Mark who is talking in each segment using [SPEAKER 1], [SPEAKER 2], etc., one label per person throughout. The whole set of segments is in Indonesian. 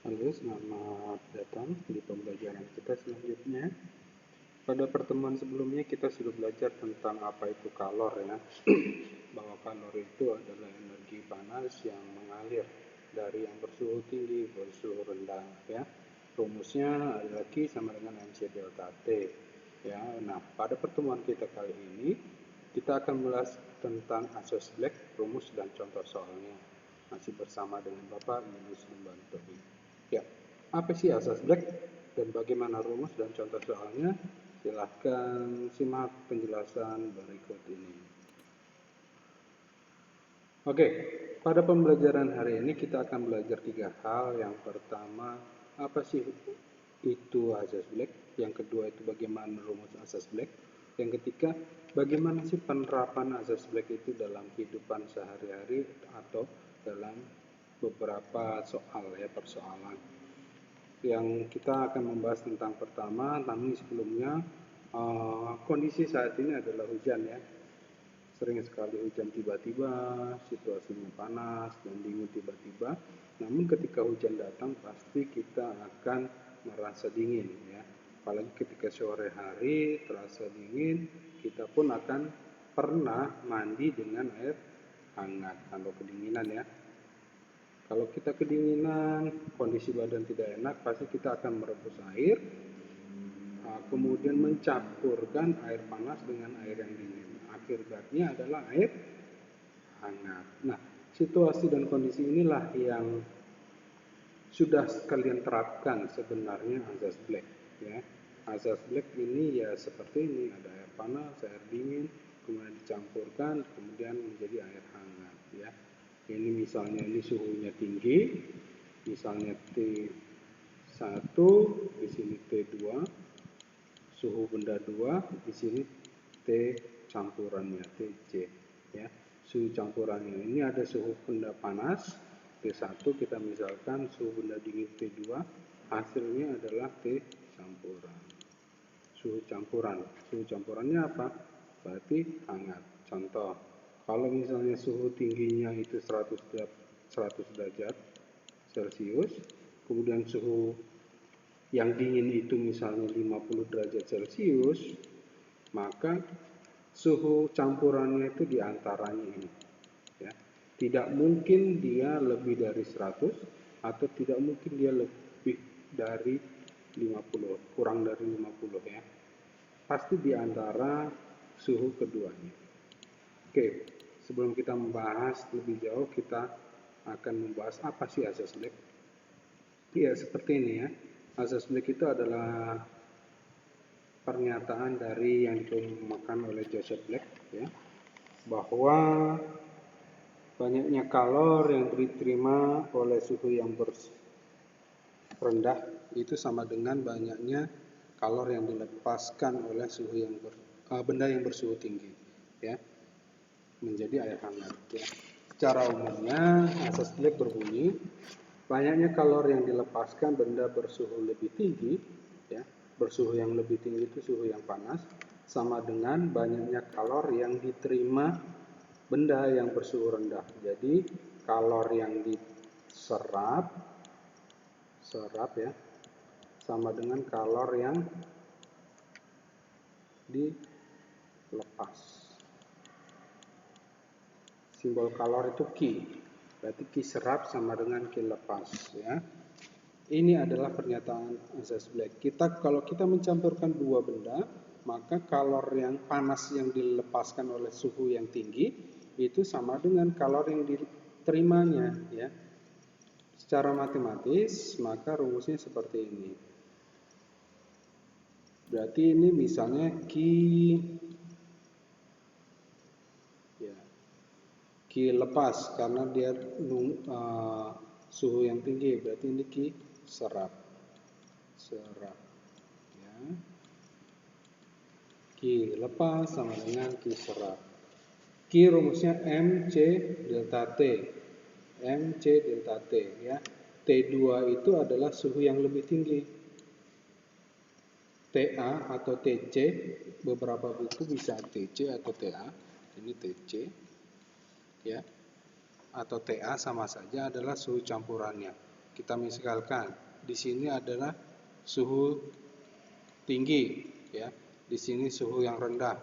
[SPEAKER 1] Halo, selamat datang di pembelajaran kita selanjutnya. Pada pertemuan sebelumnya kita sudah belajar tentang apa itu kalor ya. Bahwa kalor itu adalah energi panas yang mengalir dari yang bersuhu tinggi ke suhu rendah ya. Rumusnya adalah Q sama dengan mc delta T ya. Nah, pada pertemuan kita kali ini kita akan membahas tentang asas Black, rumus dan contoh soalnya. Masih bersama dengan Bapak Yunus Lumbantowi. Ya, apa sih asas Black dan bagaimana rumus dan contoh soalnya? Silahkan simak penjelasan berikut ini. Oke, pada pembelajaran hari ini kita akan belajar 3 hal. Yang pertama, apa sih itu asas Black? Yang kedua itu bagaimana rumus asas Black? Yang ketiga, bagaimana sih penerapan asas Black itu dalam kehidupan sehari-hari atau dalam beberapa soal ya, persoalan. Yang kita akan membahas tentang pertama, namun sebelumnya kondisi saat ini adalah hujan ya. Sering sekali hujan tiba-tiba, situasinya panas dan dingin tiba-tiba. Namun ketika hujan datang pasti kita akan merasa dingin ya. Apalagi ketika sore hari terasa dingin, kita pun akan pernah mandi dengan air hangat atau kedinginan ya. Kalau kita kedinginan, kondisi badan tidak enak, pasti kita akan merebus air, kemudian mencampurkan air panas dengan air yang dingin. Akibatnya adalah air hangat. Nah, situasi dan kondisi inilah yang sudah kalian terapkan sebenarnya asas Black. Ya. Asas Black ini ya seperti ini, ada air panas, air dingin, kemudian dicampurkan, kemudian menjadi air hangat. Ya. Ini misalnya ini suhunya tinggi, misalnya T1, di sini T2, suhu benda 2, di sini T campurannya TC ya. Suhu campurannya ini ada suhu benda panas T1, kita misalkan suhu benda dingin T2, hasilnya adalah T campuran. Suhu campurannya apa? Berarti hangat. Contoh, kalau misalnya suhu tingginya itu 100 derajat Celcius, kemudian suhu yang dingin itu misalnya 50 derajat Celcius, maka suhu campurannya itu diantaranya ini. Ya. Tidak mungkin dia lebih dari 100 atau tidak mungkin dia lebih dari 50, kurang dari 50 ya. Pasti di antara suhu keduanya. Oke, sebelum kita membahas lebih jauh, kita akan membahas apa sih asas Black. Ya, seperti ini ya. Asas Black itu adalah pernyataan dari yang dikemukakan oleh Joseph Black ya, bahwa banyaknya kalor yang diterima oleh suhu yang rendah itu sama dengan banyaknya kalor yang dilepaskan oleh suhu yang benda yang bersuhu tinggi ya, menjadi air hangat ya. Secara umumnya asas Black berbunyi banyaknya kalor yang dilepaskan benda bersuhu lebih tinggi ya, bersuhu yang lebih tinggi itu suhu yang panas, sama dengan banyaknya kalor yang diterima benda yang bersuhu rendah. Jadi kalor yang diserap ya sama dengan kalor yang dilepas. Simbol kalor itu Q. Berarti Q serap sama dengan Q lepas ya. Ini adalah pernyataan asas Black. Kalau kita mencampurkan dua benda, maka kalor yang panas yang dilepaskan oleh suhu yang tinggi itu sama dengan kalor yang diterimanya ya. Secara matematis, maka rumusnya seperti ini. Berarti ini misalnya Q lepas karena dia suhu yang tinggi, berarti ini Q serap ya. Q lepas sama dengan Q serap. Q rumusnya mc delta T ya. T2 itu adalah suhu yang lebih tinggi. TA atau TC, beberapa buku bisa TC atau TA, ini TC ya, atau TA sama saja adalah suhu campurannya. kita misalkan di sini adalah suhu tinggi, ya. Di sini suhu yang rendah.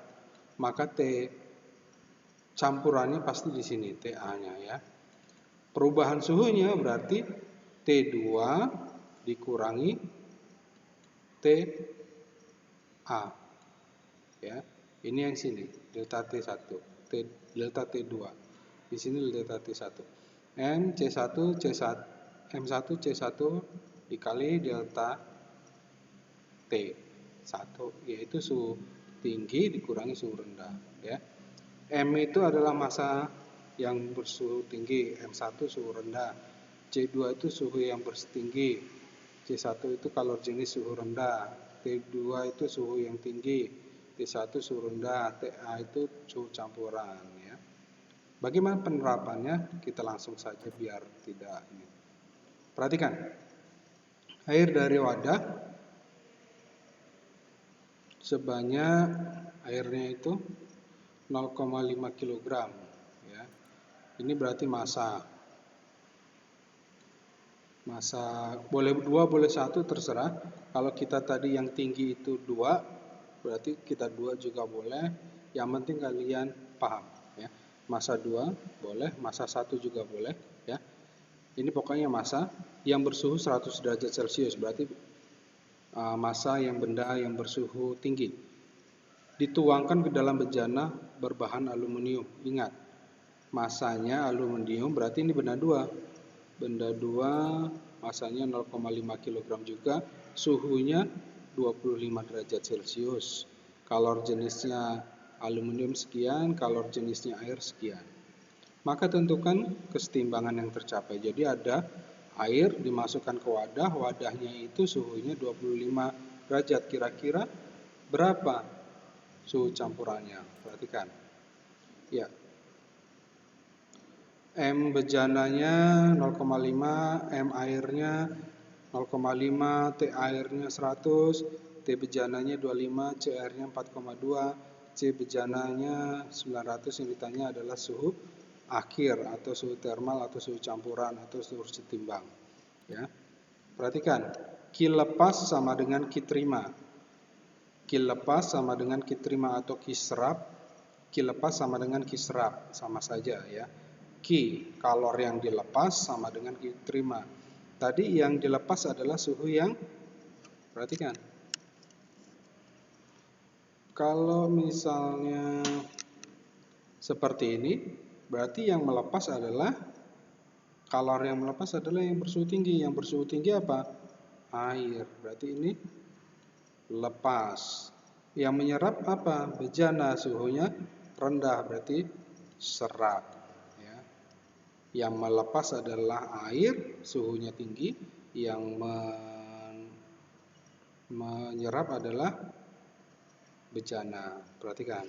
[SPEAKER 1] Maka T campurannya pasti di sini TA-nya, ya. Perubahan suhunya berarti T2 dikurangi TA, ya. Ini yang sini delta T1, delta T2. Di sini delta T1. M C1 C1 M1 C1 dikali delta T1, yaitu suhu tinggi dikurangi suhu rendah, ya. M itu adalah massa yang bersuhu tinggi, M1 suhu rendah, C2 itu suhu yang bersetinggi, C1 itu kalor jenis suhu rendah, T2 itu suhu yang tinggi, T1 suhu rendah, TA itu suhu campuran, ya. Bagaimana penerapannya? Kita langsung saja biar tidak ini. Perhatikan, air dari wadah sebanyak airnya itu 0,5 kg, ya. Ini berarti massa boleh 2 boleh 1 terserah. Kalau kita tadi yang tinggi itu 2, berarti kita 2 juga boleh. Yang penting kalian paham, ya. Massa 2 boleh, massa 1 juga boleh, ya. Ini pokoknya massa yang bersuhu 100 derajat Celcius, berarti massa yang benda yang bersuhu tinggi dituangkan ke dalam bejana berbahan aluminium. Ingat, massanya aluminium, berarti ini benda 2. Benda 2 massanya 0,5 kg juga, suhunya 25 derajat Celcius. Kalor jenisnya aluminium sekian, kalor jenisnya air sekian. Maka tentukan kesetimbangan yang tercapai. Jadi ada air dimasukkan ke wadah, wadahnya itu suhunya 25 derajat. Kira-kira berapa suhu campurannya? Perhatikan, ya. M bejananya 0,5, M airnya 0,5, T airnya 100, T bejananya 25, C airnya 4,2, C bejananya 900. Yang ditanya adalah suhu akhir atau suhu termal atau suhu campuran atau suhu setimbang, ya. Perhatikan, Q lepas sama dengan Q terima. Q lepas sama dengan Q terima atau Q serap. Q lepas sama dengan Q serap, sama saja, ya. Q kalor yang dilepas sama dengan Q terima. Tadi yang dilepas adalah suhu yang, perhatikan, kalau misalnya seperti ini, berarti yang melepas adalah, kalor yang melepas adalah yang bersuhu tinggi. Yang bersuhu tinggi apa? Air. Berarti ini lepas. Yang menyerap apa? Bejana, suhunya rendah, berarti serap, ya. Yang melepas adalah air, suhunya tinggi. Yang menyerap adalah bejana. Perhatikan,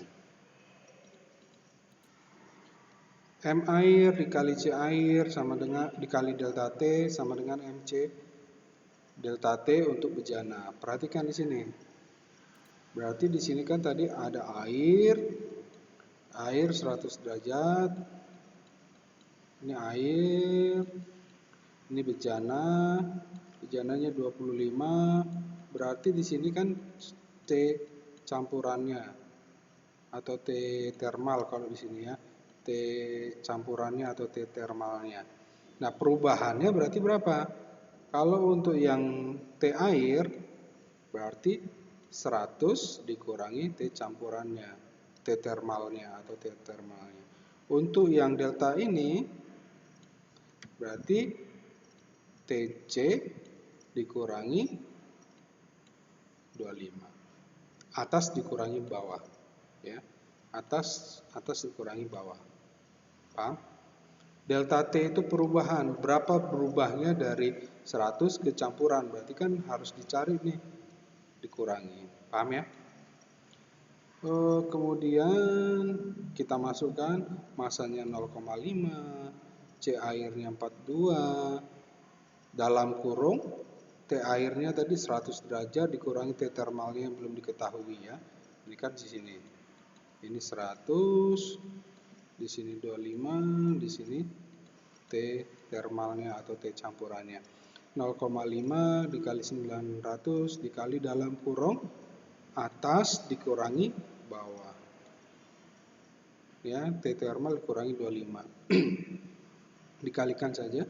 [SPEAKER 1] M air dikali C air sama dengan dikali delta T sama dengan MC delta T untuk bejana. Perhatikan di sini. Berarti di sini kan tadi ada air 100 derajat. Ini air, ini bejana, bejananya 25. Berarti di sini kan T campurannya atau T termal kalau di sini, ya. T campurannya atau T termalnya. Nah, perubahannya berarti berapa? Kalau untuk yang T air berarti 100 dikurangi T campurannya, T termalnya atau T termalnya. Untuk yang delta ini berarti TC dikurangi 25. Atas dikurangi bawah, ya. Atas dikurangi bawah. Paham? Delta T itu perubahan. Berapa berubahnya dari 100 ke campuran? Berarti kan harus dicari nih, dikurangi. Paham, ya? Kemudian kita masukkan massanya 0,5, C airnya 42, dalam kurung T airnya tadi 100 derajat dikurangi T termalnya yang belum diketahui, ya. Ini kan di sini. Ini 100, di sini 25, di sini T termalnya atau T campurannya. 0,5 dikali 900 dikali dalam kurung atas dikurangi bawah. Ya, T thermal dikurangi 25. Dikalikan saja.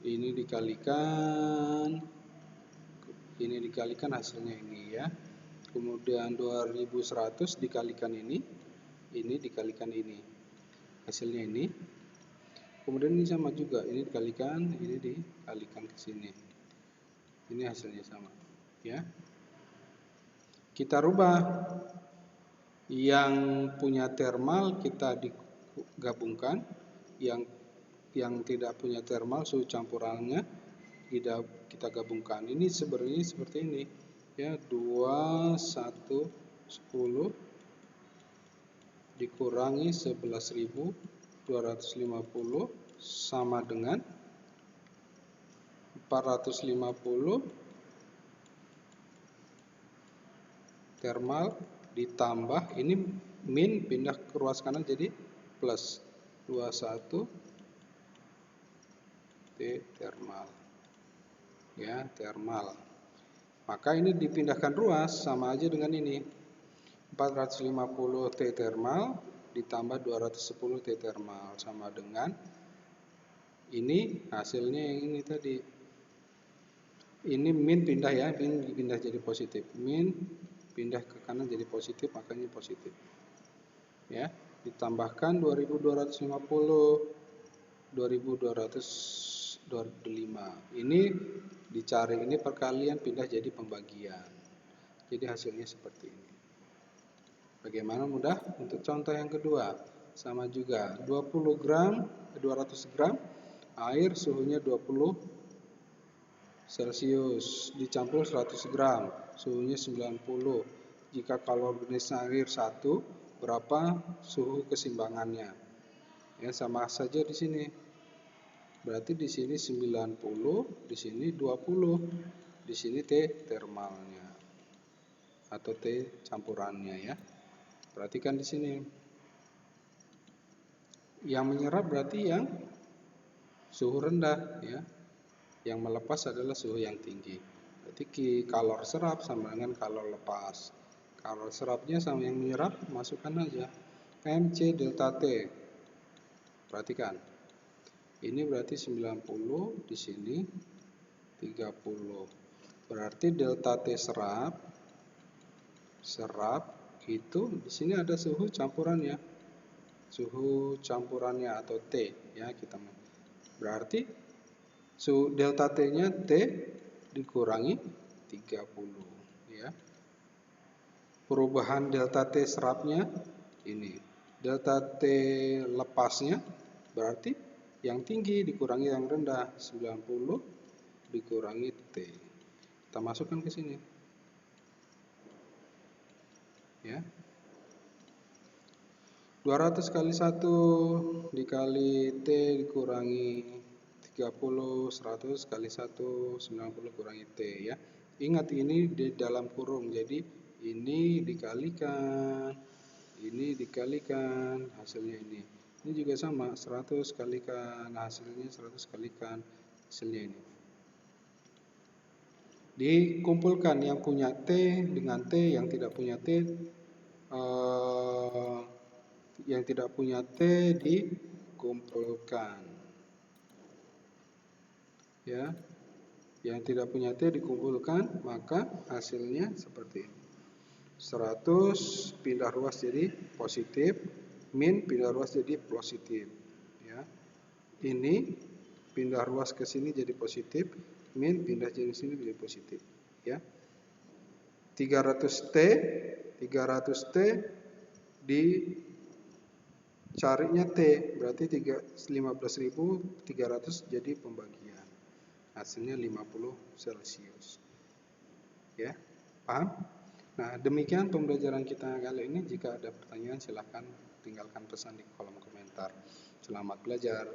[SPEAKER 1] Ini dikalikan hasilnya ini ya. Kemudian 2100 dikalikan ini dikalikan ini. Hasilnya ini. Kemudian ini sama juga, ini dikalikan ke sini. Ini hasilnya sama, ya. Kita rubah. Yang punya thermal kita digabungkan, yang tidak punya thermal suhu campurannya kita gabungkan. Ini sebenarnya seperti ini, ya. 2 1 10 dikurangi 11.250 sama dengan 450 thermal ditambah ini min pindah ke ruas kanan jadi plus 21 T thermal, ya, thermal. Maka ini dipindahkan ruas sama aja dengan ini, 450 T thermal ditambah 210 T thermal sama dengan ini hasilnya yang ini tadi. Ini min pindah ya, min pindah jadi positif, min pindah ke kanan jadi positif, makanya positif. Ya, ditambahkan 2250, 2225. Ini dicari, ini perkalian pindah jadi pembagian. Jadi hasilnya seperti ini. Bagaimana mudah? Untuk contoh yang kedua, sama juga 200 gram air suhunya 20 Celcius dicampur 100 gram suhunya 90. Jika kalorinis air 1, berapa suhu keseimbangannya? Ya, sama saja di sini. Berarti di sini 90, di sini 20. Di sini T thermalnya atau T campurannya ya. Perhatikan di sini. Yang menyerap berarti yang suhu rendah ya. Yang melepas adalah suhu yang tinggi. Berarti kalor serap sama dengan kalor lepas. Kalor serapnya sama yang menyerap, masukkan aja. MC delta T. Perhatikan. Ini berarti 90, di sini 30. Berarti delta T serap itu di sini ada suhu campurannya. Suhu campurannya atau T ya kita. Berarti suhu delta T-nya T dikurangi 30 ya. Perubahan delta T serapnya ini. Delta T lepasnya berarti yang tinggi dikurangi yang rendah, 90 dikurangi T. Kita masukkan ke sini. Ya. 200 kali 1 dikali T dikurangi 30, 100 kali 1, 90 kurangi T ya. Ingat ini di dalam kurung, jadi ini dikalikan, hasilnya ini. Ini juga sama, 100 kalikan, hasilnya 100 kalikan, hasilnya ini. Dikumpulkan yang punya T dengan T, yang tidak punya T, dikumpulkan. Ya, yang tidak punya T dikumpulkan, maka hasilnya seperti ini. 100 pindah ruas jadi positif, min pindah ruas jadi positif. Ya, ini pindah ruas ke sini jadi positif, min pindah jadi sini jadi positif. Ya, 300T dicarinya T, berarti 15.300 jadi pembagian. Hasilnya 50 Celcius. Ya, paham? Nah, demikian pembelajaran kita kali ini. Jika ada pertanyaan silahkan tinggalkan pesan di kolom komentar. Selamat belajar.